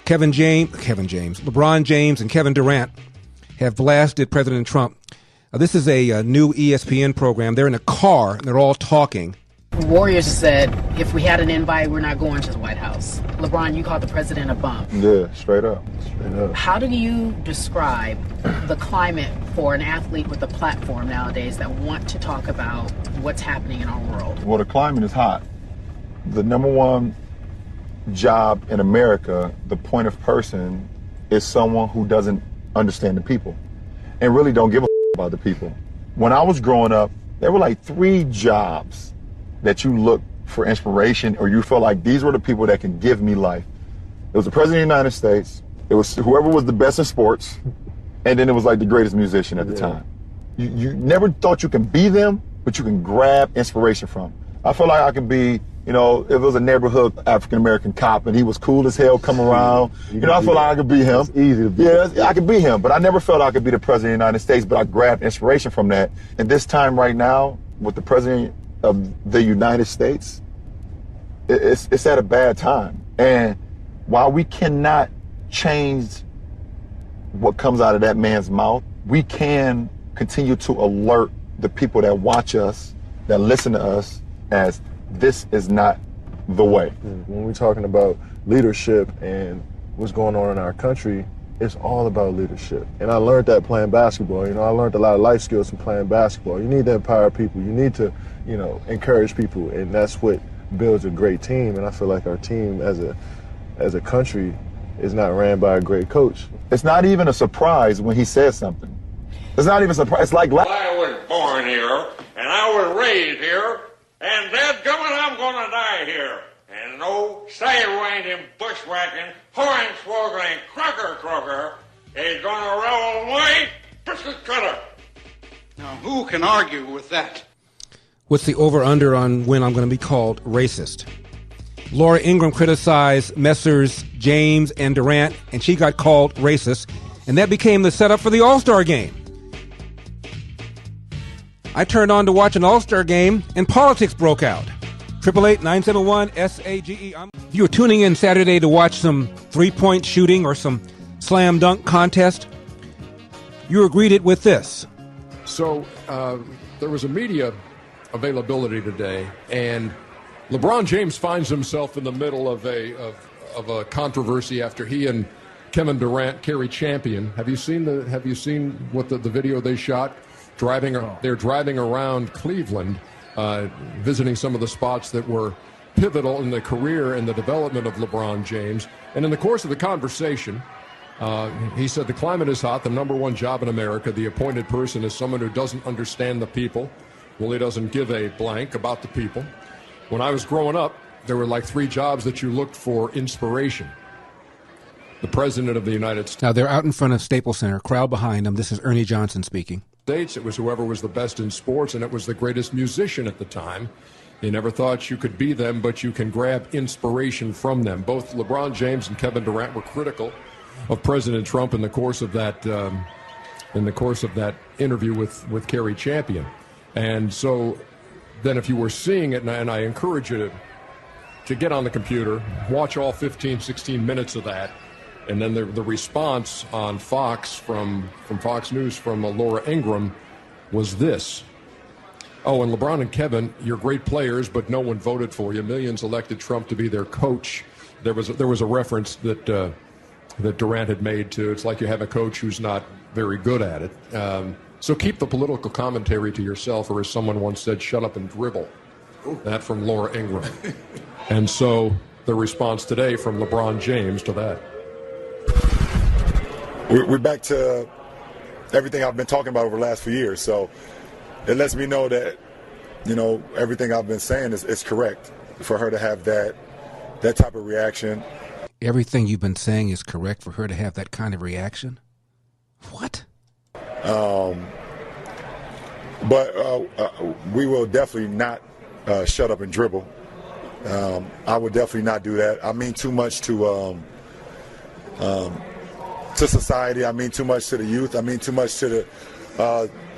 LeBron James and Kevin Durant have blasted President Trump. This is a new ESPN program. They're in a car, and they're all talking. The Warriors said, if we had an invite, we're not going to the White House. LeBron, you called the president a bum. Yeah, straight up. How do you describe the climate for an athlete with a platform nowadays that want to talk about what's happening in our world? Well, the climate is hot. The number one job in America, the point of person, is someone who doesn't understand the people and really don't give a about the people. When I was growing up, there were like 3 jobs that you look for inspiration or you felt like these were the people that can give me life. It was the President of the United States, it was whoever was the best in sports, and then it was like the greatest musician at the time. You never thought you can be them, but you can grab inspiration from. I feel like I can be, you know, if it was a neighborhood African-American cop and he was cool as hell, come around, you know, I feel like I could be him. It's easy to be. Yeah, I could be him, but I never felt I could be the President of the United States, but I grabbed inspiration from that. And this time right now, with the President of the United States, it's at a bad time. And while we cannot change what comes out of that man's mouth, we can continue to alert the people that watch us, that listen to us, as this is not the way. When we're talking about leadership and what's going on in our country, it's all about leadership. And I learned that playing basketball. You know, I learned a lot of life skills from playing basketball. You need to empower people. You need to, you know, encourage people. And that's what builds a great team. And I feel like our team as a country is not ran by a great coach. It's not even a surprise when he says something. It's not even a surprise. It's like I was born here, and I was raised here, and dadgummit, I'm gonna die here. And no skywinding, bushwhacking, hornswoggling, crocker is gonna roll my biscuit cutter. Now, who can argue with that? What's the over-under on when I'm going to be called racist? Laura Ingraham criticized Messrs. James and Durant, and she got called racist, and that became the setup for the All-Star game. I turned on to watch an All-Star game, and politics broke out. 888-971-SAGE. If you were tuning in Saturday to watch some three-point shooting or some slam dunk contest, you were greeted with this. So there was a media availability today, and LeBron James finds himself in the middle of a controversy after he and Kevin Durant carry champion. Have you seen what the video they shot? They're driving around Cleveland, visiting some of the spots that were pivotal in the career and the development of LeBron James. And in the course of the conversation, he said the climate is hot, the number one job in America. The appointed person is someone who doesn't understand the people. Well, he doesn't give a blank about the people. When I was growing up, there were like 3 jobs that you looked for inspiration. The President of the United States. Now, they're out in front of Staples Center, crowd behind them. This is Ernie Johnson speaking. It was whoever was the best in sports, and it was the greatest musician at the time. You never thought you could be them, but you can grab inspiration from them. Both LeBron James and Kevin Durant were critical of President Trump in the course of that interview with Kerry Champion. And so then if you were seeing it, and I encourage you to get on the computer, watch all 15, 16 minutes of that, and then the response on Fox from Fox News from Laura Ingraham was this. Oh, and LeBron and Kevin, you're great players, but no one voted for you. Millions elected Trump to be their coach. There was a reference that Durant had made to, it's like you have a coach who's not very good at it. So keep the political commentary to yourself, or as someone once said, shut up and dribble. That from Laura Ingraham. And so the response today from LeBron James to that. We're back to everything I've been talking about over the last few years. So it lets me know that, you know, everything I've been saying is correct for her to have that type of reaction. Everything you've been saying is correct for her to have that kind of reaction? What? But we will definitely not shut up and dribble. I would definitely not do that. I mean too much to society. I mean too much to the youth. I mean too much to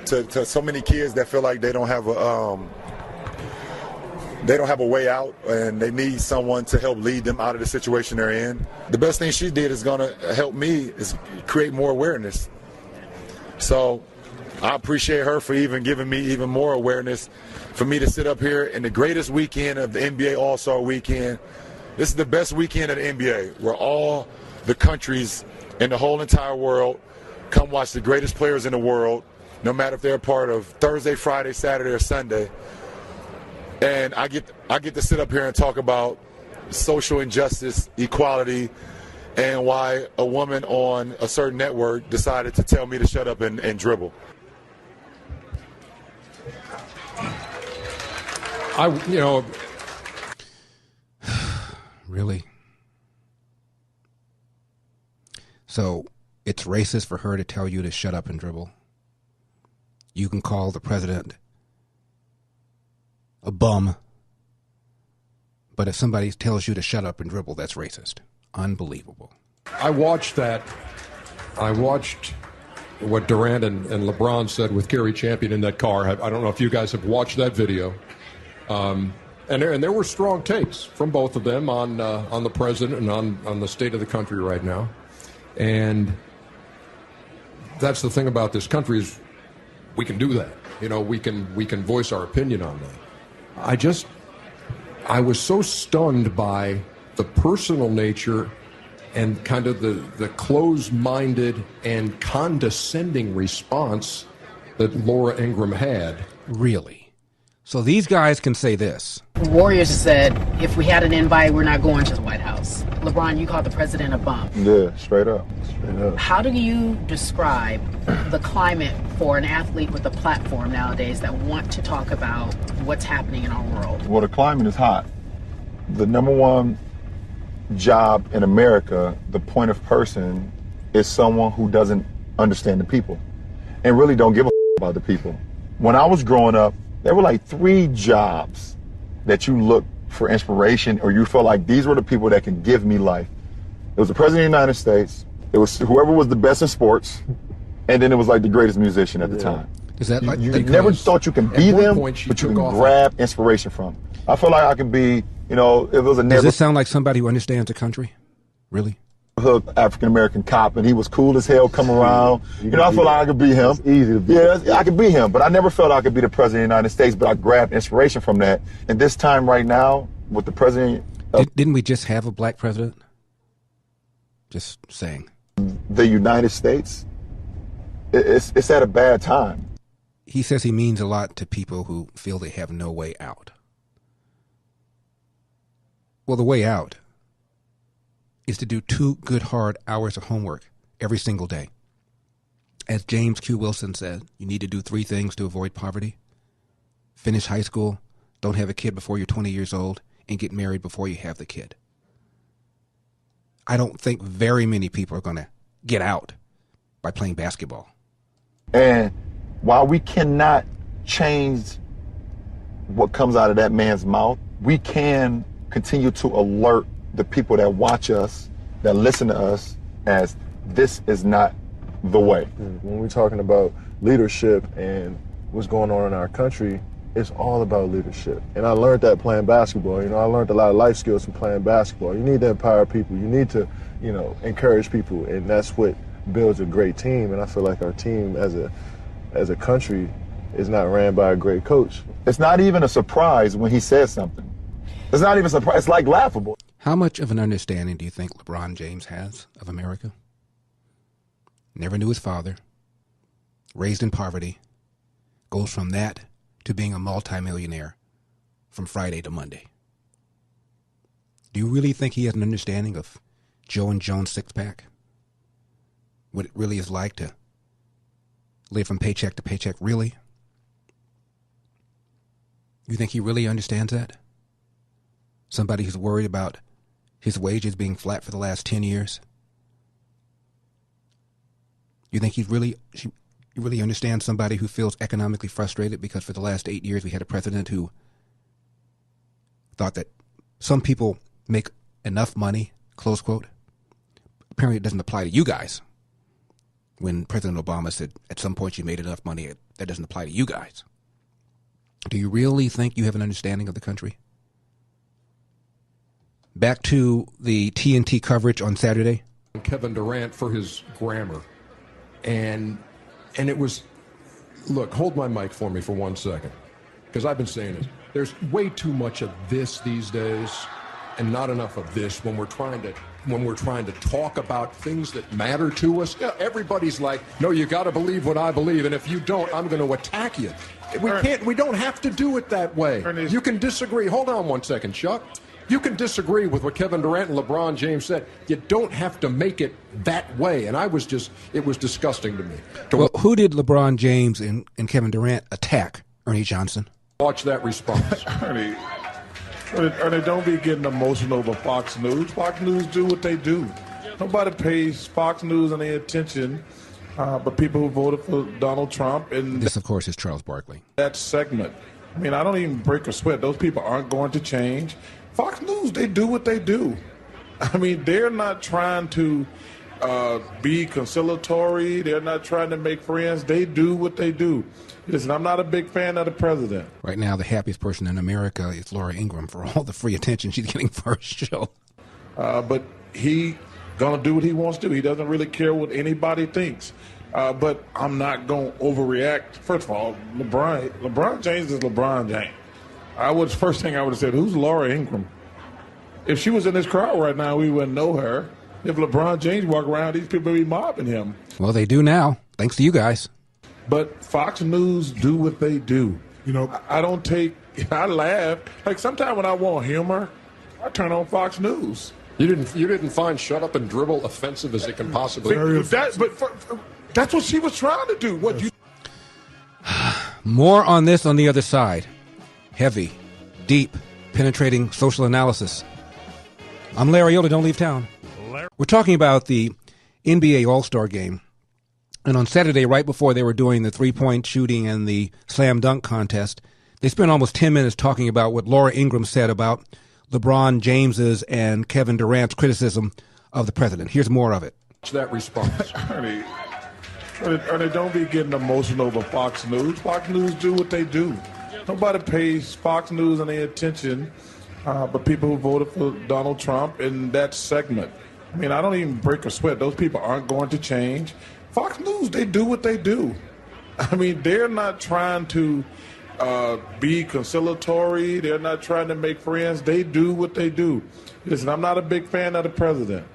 to so many kids that feel like they don't have they don't have a way out and they need someone to help lead them out of the situation they're in. The best thing she did is going to help me is create more awareness. So I appreciate her for even giving me even more awareness for me to sit up here in the greatest weekend of the NBA All-Star Weekend. This is the best weekend of the NBA, where all the countries in the whole entire world come watch the greatest players in the world, no matter if they're a part of Thursday, Friday, Saturday, or Sunday. And I get to sit up here and talk about social injustice, equality, and why a woman on a certain network decided to tell me to shut up and dribble. Really? So it's racist for her to tell you to shut up and dribble? You can call the president a bum, but if somebody tells you to shut up and dribble, that's racist. Unbelievable. I watched that. I watched what Durant and LeBron said with Gary Champion in that car. I don't know if you guys have watched that video. And there were strong takes from both of them on the president and on the state of the country right now. And that's the thing about this country is we can do that. You know, we can voice our opinion on that. I was so stunned by the personal nature and kind of the closed-minded and condescending response that Laura Ingraham had. Really? So these guys can say this. The Warriors said, if we had an invite, we're not going to the White House. LeBron, you called the president a bum. Yeah, straight up. How do you describe the climate for an athlete with a platform nowadays that want to talk about what's happening in our world? Well, the climate is hot. The number one job in America, the point of person, is someone who doesn't understand the people and really don't give a about the people. When I was growing up, there were like 3 jobs that you look for inspiration or you felt like these were the people that can give me life. It was the president of the United States, it was whoever was the best in sports, and then it was like the greatest musician at the time. Is that like you never thought you can be them, but you can grab inspiration from them. I feel like I can be, you know, if it was a Does this sound like somebody who understands the country? Really? African-American cop, and he was cool as hell, come around. You know, I feel like I could be him. It's easy to be. Yeah, I could be him, but I never felt I could be the president of the United States, but I grabbed inspiration from that. And this time right now, with the president... Didn't we just have a black president? Just saying. The United States, it's at a bad time. He says he means a lot to people who feel they have no way out. Well, the way out is to do 2 good, hard hours of homework every single day. As James Q. Wilson said, you need to do 3 things to avoid poverty. Finish high school, don't have a kid before you're 20 years old, and get married before you have the kid. I don't think very many people are going to get out by playing basketball. And while we cannot change what comes out of that man's mouth, we can continue to alert the people that watch us, that listen to us, as this is not the way. When we're talking about leadership and what's going on in our country, it's all about leadership. And I learned that playing basketball. You know, I learned a lot of life skills from playing basketball. You need to empower people. You need to, you know, encourage people. And that's what builds a great team. And I feel like our team as a country is not ran by a great coach. It's not even a surprise when he says something. It's not even a surprise. It's like laughable. How much of an understanding do you think LeBron James has of America? Never knew his father, raised in poverty, goes from that to being a multimillionaire from Friday to Monday. Do you really think he has an understanding of Joe and Jones six-pack? What it really is like to live from paycheck to paycheck, really? You think he really understands that? Somebody who's worried about his wages being flat for the last 10 years? You think he really understands somebody who feels economically frustrated because for the last 8 years we had a president who thought that some people make enough money, close quote. Apparently it doesn't apply to you guys. When President Obama said at some point you made enough money, that doesn't apply to you guys. Do you really think you have an understanding of the country? Back to the TNT coverage on Saturday. Kevin Durant for his grammar. And it was, look, hold my mic for me for 1 second, because I've been saying this. There's way too much of this these days and not enough of this when we're trying to talk about things that matter to us. Yeah, everybody's like, no, you got to believe what I believe, and if you don't, I'm going to attack you. We don't have to do it that way. You can disagree. Hold on 1 second, Chuck. You can disagree with what Kevin Durant and LeBron James said. You don't have to make it that way. And it was disgusting to me. Well, who did LeBron James and Kevin Durant attack, Ernie Johnson? Watch that response. Ernie, don't be getting emotional over Fox News. Fox News do what they do. Nobody pays Fox News any attention but people who voted for Donald Trump. And this, of course, is Charles Barkley. That segment. I mean, I don't even break a sweat. Those people aren't going to change. Fox News, they do what they do. I mean, they're not trying to be conciliatory. They're not trying to make friends. They do what they do. Listen, I'm not a big fan of the president. Right now, the happiest person in America is Laura Ingraham for all the free attention she's getting for her show. But he going to do what he wants to do. He doesn't really care what anybody thinks. But I'm not going to overreact. First of all, LeBron James is LeBron James. First thing I would have said, who's Laura Ingraham? If she was in this crowd right now, we wouldn't know her. If LeBron James walked around, these people would be mobbing him. Well, they do now, thanks to you guys. But Fox News do what they do. You know, I laugh. Like sometimes when I want humor, I turn on Fox News. You didn't find "shut up and dribble" offensive as it can possibly be. That's what she was trying to do. What you? More on this on the other side. Heavy, deep, penetrating social analysis. I'm Larry Yoder. Don't leave town. We're talking about the NBA All-Star Game. And on Saturday, right before they were doing the three-point shooting and the slam dunk contest, they spent almost 10 minutes talking about what Laura Ingraham said about LeBron James's and Kevin Durant's criticism of the president. Here's more of it. Watch that response. Ernie, don't be getting emotional over Fox News. Fox News do what they do. Nobody pays Fox News any attention but people who voted for Donald Trump in that segment. I mean, I don't even break a sweat. Those people aren't going to change. Fox News, they do what they do. I mean, they're not trying to be conciliatory. They're not trying to make friends. They do what they do. Listen, I'm not a big fan of the president,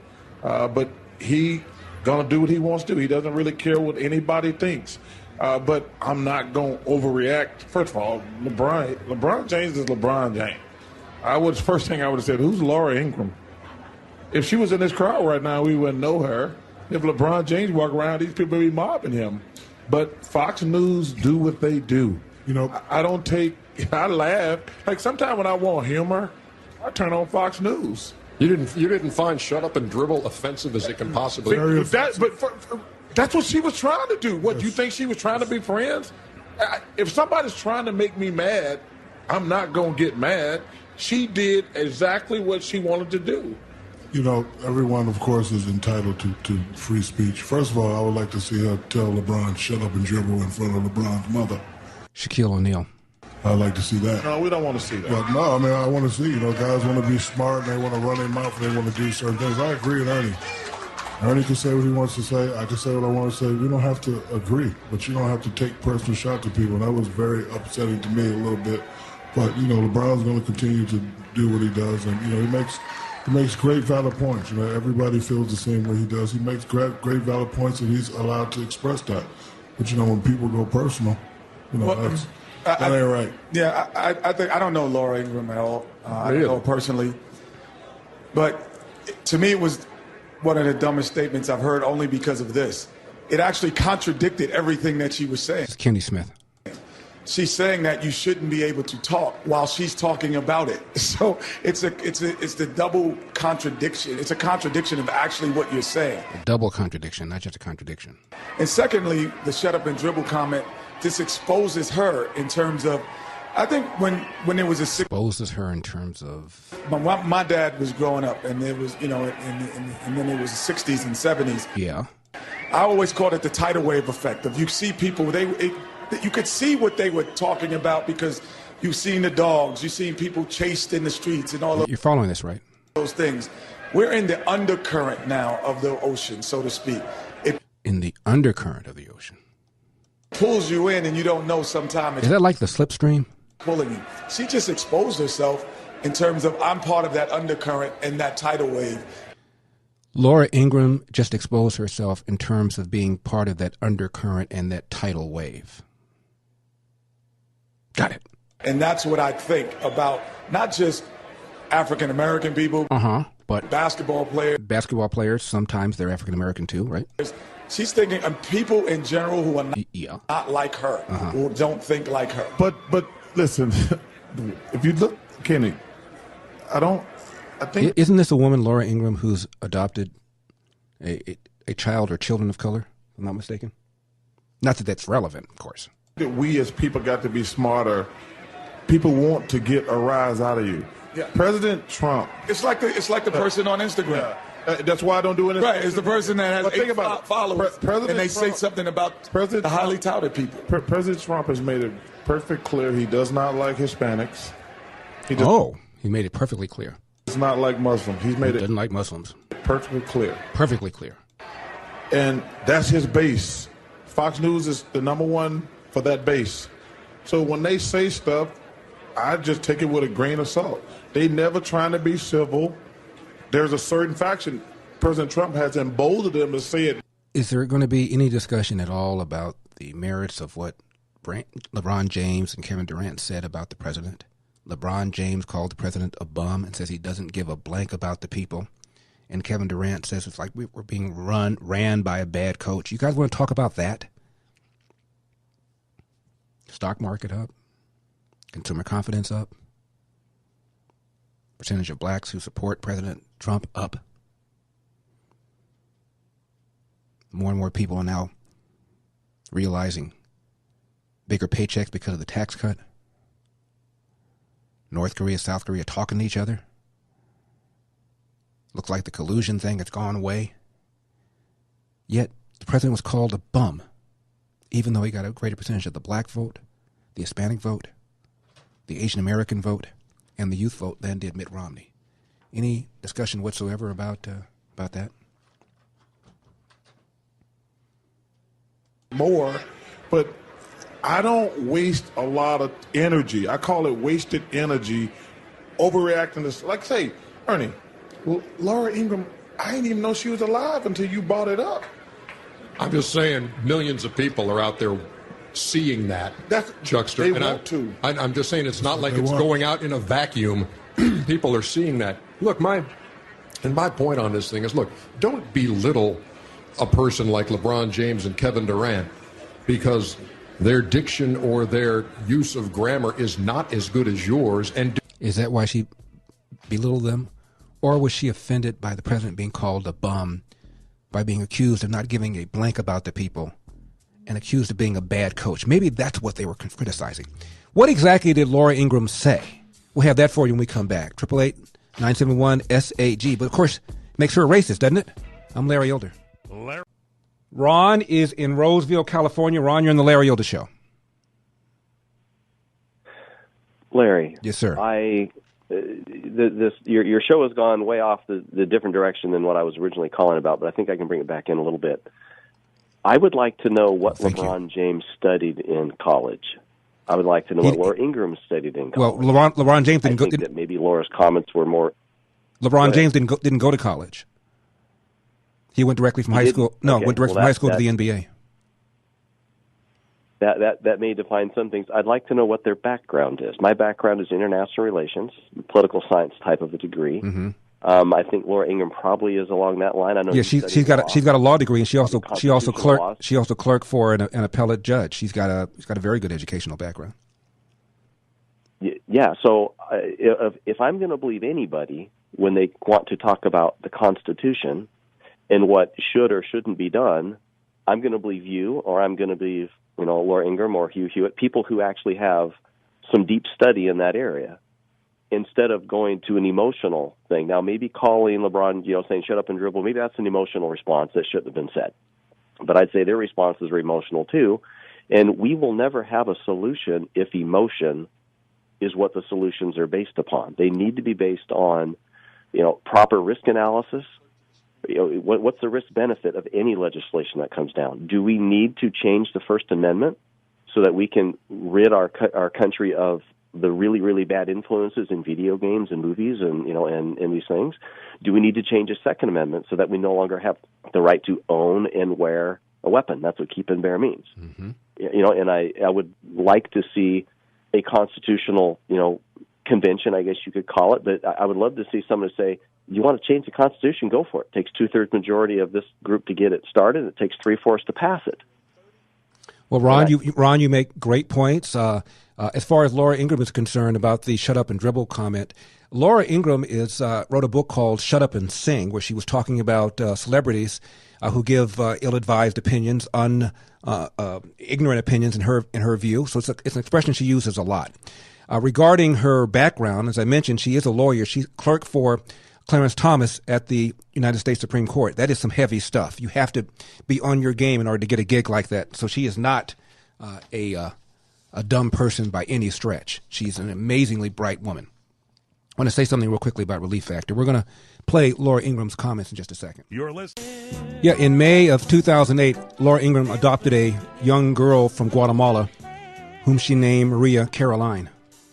but he going to do what he wants to do. He doesn't really care what anybody thinks. But I'm not going to overreact. First of all, LeBron James is LeBron James. First thing I would have said, who's Laura Ingraham? If she was in this crowd right now, we wouldn't know her. If LeBron James walked around, these people would be mobbing him. But Fox News do what they do. You know, I laugh. Like sometimes when I want humor, I turn on Fox News. You didn't find "shut up and dribble" offensive as it can possibly be. That's what she was trying to do. What, you think she was trying to be friends? If somebody's trying to make me mad, I'm not going to get mad. She did exactly what she wanted to do. You know, everyone, of course, is entitled to free speech. First of all, I would like to see her tell LeBron, shut up and dribble in front of LeBron's mother. Shaquille O'Neal. I'd like to see that. No, we don't want to see that. But no, I mean, I want to see, guys want to be smart and they want to run their mouth and they want to do certain things. I agree with Ernie. Ernie can say what he wants to say. I can say what I want to say. We don't have to agree, but you don't have to take personal shots at people. And that was very upsetting to me a little bit. But, LeBron's going to continue to do what he does. And, he makes great valid points. Everybody feels the same way he does. He makes great valid points, and he's allowed to express that. But, when people go personal, that ain't right. Yeah, I think I don't know Laura Ingraham at all. I don't know her personally. But to me, it was one of the dumbest statements I've heard only because of this. It actually contradicted everything that she was saying. It's Kenny Smith. She's saying that you shouldn't be able to talk while she's talking about it. So it's the double contradiction. It's a contradiction of actually what you're saying. A double contradiction, not just a contradiction. And secondly, the shut up and dribble comment, this exposes her in terms of, I think when there was exposes her in terms of. My dad was growing up, and there was, and then it was the 60s and 70s. Yeah. I always called it the tidal wave effect. If you see people, you could see what they were talking about because you've seen the dogs, you've seen people chased in the streets and all of. You're following this, right? those things. We're in the undercurrent now of the ocean, so to speak. It In the undercurrent of the ocean. pulls you in and you don't know sometimes. Is that like the slipstream? Pulling you. She just exposed herself in terms of I'm part of that undercurrent and that tidal wave. Laura Ingraham just exposed herself in terms of being part of that undercurrent and that tidal wave. Got it. And that's what I think about not just African-American people, but basketball players. Basketball players, sometimes they're African-American too, right? She's thinking of people in general who are not like her, who don't think like her. But listen, if you look, Kenny, I think... Isn't this a woman, Laura Ingraham, who's adopted a child or children of color, if I'm not mistaken? Not that that's relevant, of course. That we as people got to be smarter. People want to get a rise out of you. Yeah. President Trump. It's like the person on Instagram. That's why I don't do anything. Right, it's the person that has 8 followers, and they say Trump, something about the highly touted people. President Trump has made it perfectly clear he does not like Hispanics. He made it perfectly clear. Does not like Muslims. He doesn't like Muslims. Perfectly clear. Perfectly clear. And that's his base. Fox News is the number one for that base. So when they say stuff, I just take it with a grain of salt. They never trying to be civil. There's a certain faction. President Trump has emboldened them to say it. Is there going to be any discussion at all about the merits of what LeBron James and Kevin Durant said about the president? LeBron James called the president a bum and says he doesn't give a blank about the people. And Kevin Durant says it's like we're being ran by a bad coach. You guys want to talk about that? Stock market up. Consumer confidence up. Percentage of blacks who support President Trump up. More and more people are now realizing bigger paychecks because of the tax cut. North Korea, South Korea talking to each other. Looks like the collusion thing has gone away. Yet the president was called a bum, even though he got a greater percentage of the black vote, the Hispanic vote, the Asian American vote, and the youth vote than did Mitt Romney. Any discussion whatsoever about that? More, but I don't waste a lot of energy. I call it wasted energy, overreacting to, like, say, Ernie, well, Laura Ingraham, I didn't even know she was alive until you brought it up. I'm just saying millions of people are out there seeing that, Chuckster. They want to. I'm just saying it's not like it's going out in a vacuum. People are seeing that. Look, my point on this thing is, look, don't belittle a person like LeBron James and Kevin Durant because their diction or their use of grammar is not as good as yours. And is that why she belittled them? Or was she offended by the president being called a bum, by being accused of not giving a blank about the people, and accused of being a bad coach? Maybe that's what they were criticizing. What exactly did Laura Ingraham say? We'll have that for you when we come back. 888-971-SAG. But, of course, makes her a racist, doesn't it? I'm Larry Elder. Ron is in Roseville, California. Ron, you're on the Larry Elder Show. Larry. Yes, sir. Your show has gone way off the different direction than what I was originally calling about, but I think I can bring it back in a little bit. I would like to know what LeBron James studied in college. I would like to know what Laura Ingraham studied in college. Well, LeBron James didn't go. That maybe Laura's comments were more. LeBron James didn't go to college. He went directly from high school. No, went directly from high school to the NBA. That may define some things. I'd like to know what their background is. My background is international relations, political science type of a degree. Mm-hmm. I think Laura Ingraham probably is along that line. I know. Yeah, she's got a law degree, and she also clerked for an appellate judge. She's got a very good educational background. Yeah. So if I'm going to believe anybody when they want to talk about the Constitution and what should or shouldn't be done, I'm going to believe you, or I'm going to believe Laura Ingraham or Hugh Hewitt, people who actually have some deep study in that area, instead of going to an emotional thing. Now, maybe calling LeBron, saying shut up and dribble, maybe that's an emotional response that shouldn't have been said. But I'd say their responses are emotional too, and we will never have a solution if emotion is what the solutions are based upon. They need to be based on proper risk analysis. What's the risk benefit of any legislation that comes down? Do we need to change the First Amendment so that we can rid our country of the really, really bad influences in video games and movies and these things? Do we need to change the Second Amendment so that we no longer have the right to own and wear a weapon? That's what keep and bear means. Mm-hmm. And I would like to see a constitutional, convention, I guess you could call it, but I would love to see someone say, you want to change the Constitution, go for it. It takes 2/3 majority of this group to get it started. It takes 3/4 to pass it. Well, Ron, you make great points. As far as Laura Ingraham is concerned about the shut up and dribble comment, Laura Ingraham wrote a book called Shut Up and Sing, where she was talking about celebrities who give ill-advised opinions, ignorant opinions in her view. So it's an expression she uses a lot. Regarding her background, as I mentioned, she is a lawyer. She's clerk for Clarence Thomas at the United States Supreme Court. That is some heavy stuff. You have to be on your game in order to get a gig like that. So she is not a dumb person by any stretch. She's an amazingly bright woman. I want to say something real quickly about Relief Factor. We're going to play Laura Ingraham's comments in just a second. You're listening. Yeah, in May of 2008, Laura Ingraham adopted a young girl from Guatemala whom she named Maria Caroline.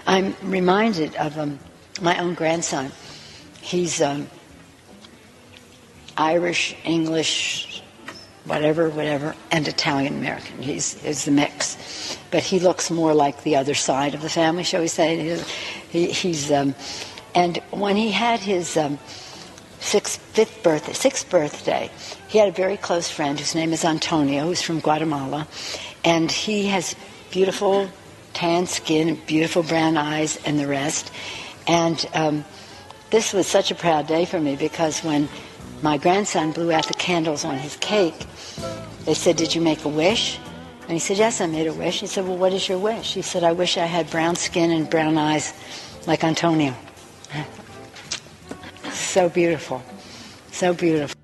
I'm reminded of my own grandson. He's Irish, English, whatever, and Italian-American. He's the mix. But he looks more like the other side of the family, shall we say. And when he had his sixth birthday, he had a very close friend whose name is Antonio, who's from Guatemala, and he has beautiful tan skin, beautiful brown eyes, and the rest. And this was such a proud day for me because when my grandson blew out the candles on his cake, they said, "Did you make a wish?" And he said, "Yes, I made a wish." He said, "Well, what is your wish?" He said, "I wish I had brown skin and brown eyes like Antonio." So beautiful. So beautiful.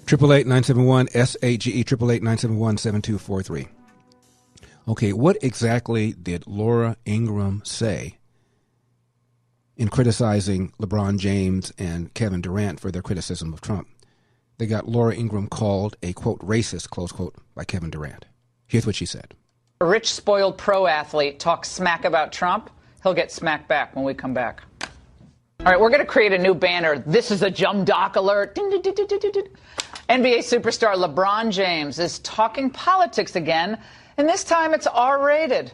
888-971-SAGE, 888-971-7243. Okay, what exactly did Laura Ingraham say in criticizing LeBron James and Kevin Durant for their criticism of Trump? They got Laura Ingraham called a, quote, racist, close quote, by Kevin Durant. Here's what she said. A rich, spoiled pro athlete talks smack about Trump. He'll get smacked back when we come back. All right, we're going to create a new banner. This is a Jumdoc alert. NBA superstar LeBron James is talking politics again, and this time it's R-rated.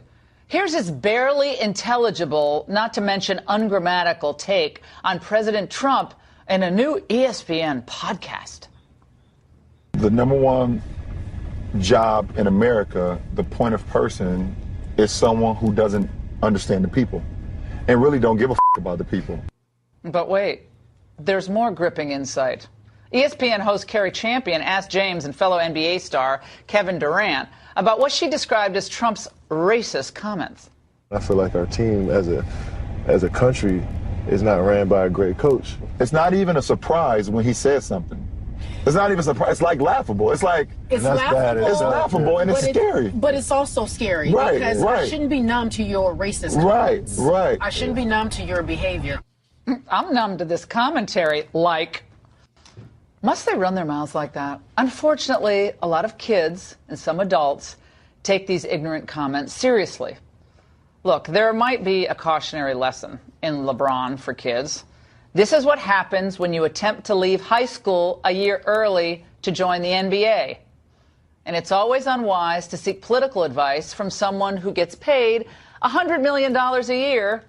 Here's his barely intelligible, not to mention ungrammatical take on President Trump in a new ESPN podcast. The number one job in America, the point of person, is someone who doesn't understand the people and really don't give a about the people. But wait, there's more gripping insight. ESPN host Carrie Champion asked James and fellow NBA star Kevin Durant about what she described as Trump's racist comments. I feel like our team as a country is not ran by a great coach. It's not even a surprise when he says something. It's not even a surprise. It's like laughable. It's like it's laughable. It's laughable and it's scary. But it's also scary because I shouldn't be numb to your racist comments. Right. I shouldn't be numb to your behavior. I'm numb to this commentary. Must they run their mouths like that? Unfortunately, a lot of kids and some adults take these ignorant comments seriously. Look, there might be a cautionary lesson in LeBron for kids. This is what happens when you attempt to leave high school a year early to join the NBA. And it's always unwise to seek political advice from someone who gets paid $100 million a year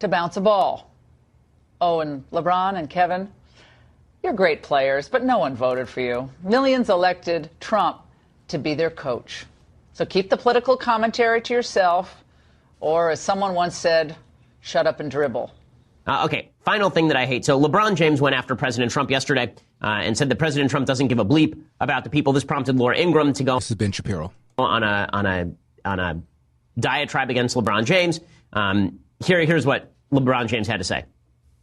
to bounce a ball. Oh, and LeBron and Kevin, you're great players, but no one voted for you. Millions elected Trump to be their coach. So keep the political commentary to yourself, or as someone once said, shut up and dribble. Okay, final thing that I hate. So LeBron James went after President Trump yesterday and said that President Trump doesn't give a bleep about the people. This prompted Laura Ingraham to go. This is Ben Shapiro on a diatribe against LeBron James. Here's what LeBron James had to say.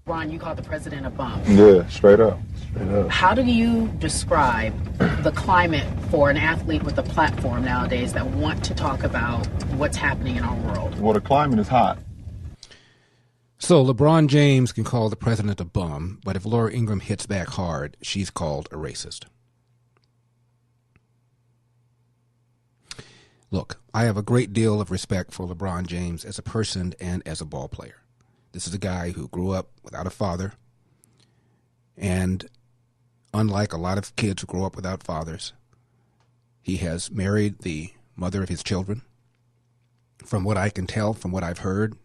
Ron, you called the president a bum. Yeah, straight up. How do you describe the climate for an athlete with a platform nowadays that want to talk about what's happening in our world? Well, the climate is hot. So LeBron James can call the president a bum, but if Laura Ingraham hits back hard, she's called a racist. Look, I have a great deal of respect for LeBron James as a person and as a ball player. This is a guy who grew up without a father, and unlike a lot of kids who grow up without fathers, he has married the mother of his children. From what I can tell, from what I've heard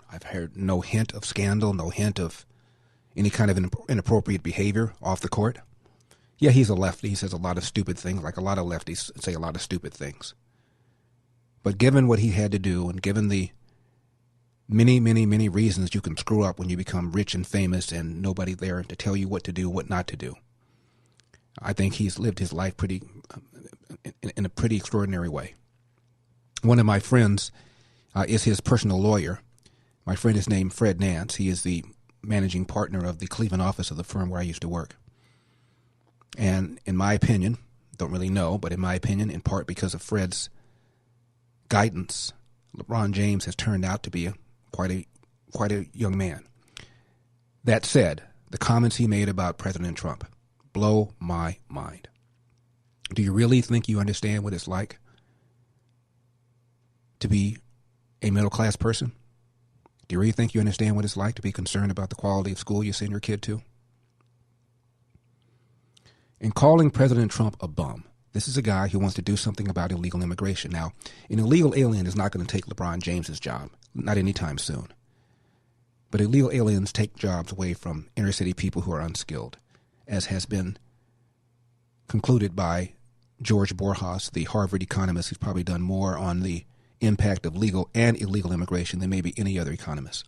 no hint of scandal, no hint of any kind of inappropriate behavior off the court. Yeah, he's a lefty. He says a lot of stupid things, like a lot of lefties say a lot of stupid things. But given what he had to do, and given the many, many, many reasons you can screw up when you become rich and famous and nobody there to tell you what to do, what not to do, I think he's lived his life in a pretty extraordinary way. One of my friends is his personal lawyer. My friend is named Fred Nance. He is the managing partner of the Cleveland office of the firm where I used to work. And in my opinion, don't really know, but in my opinion, in part because of Fred's guidance, LeBron James has turned out to be quite a young man. That said, the comments he made about President Trump blow my mind. Do you really think you understand what it's like to be a middle-class person? Do you really think you understand what it's like to be concerned about the quality of school you send your kid to? In calling President Trump a bum, this is a guy who wants to do something about illegal immigration. Now, an illegal alien is not going to take LeBron James's job, not anytime soon. But illegal aliens take jobs away from inner-city people who are unskilled, as has been concluded by George Borjas, the Harvard economist who's probably done more on the impact of legal and illegal immigration than maybe any other economist.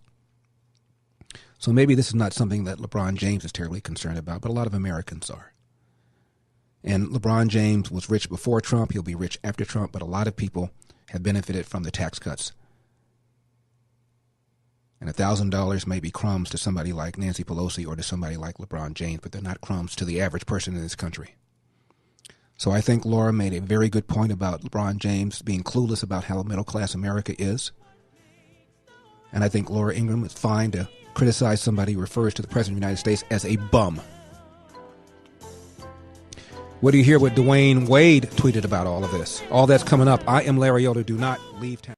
So maybe this is not something that LeBron James is terribly concerned about, but a lot of Americans are. And LeBron James was rich before Trump. He'll be rich after Trump, but a lot of people have benefited from the tax cuts. And $1,000 may be crumbs to somebody like Nancy Pelosi or to somebody like LeBron James, but they're not crumbs to the average person in this country. So I think Laura made a very good point about LeBron James being clueless about how middle-class America is. And I think Laura Ingraham is fine to criticize somebody who refers to the President of the United States as a bum. What do you hear what Dwayne Wade tweeted about all of this? All that's coming up. I am Larry Elder. Do not leave town.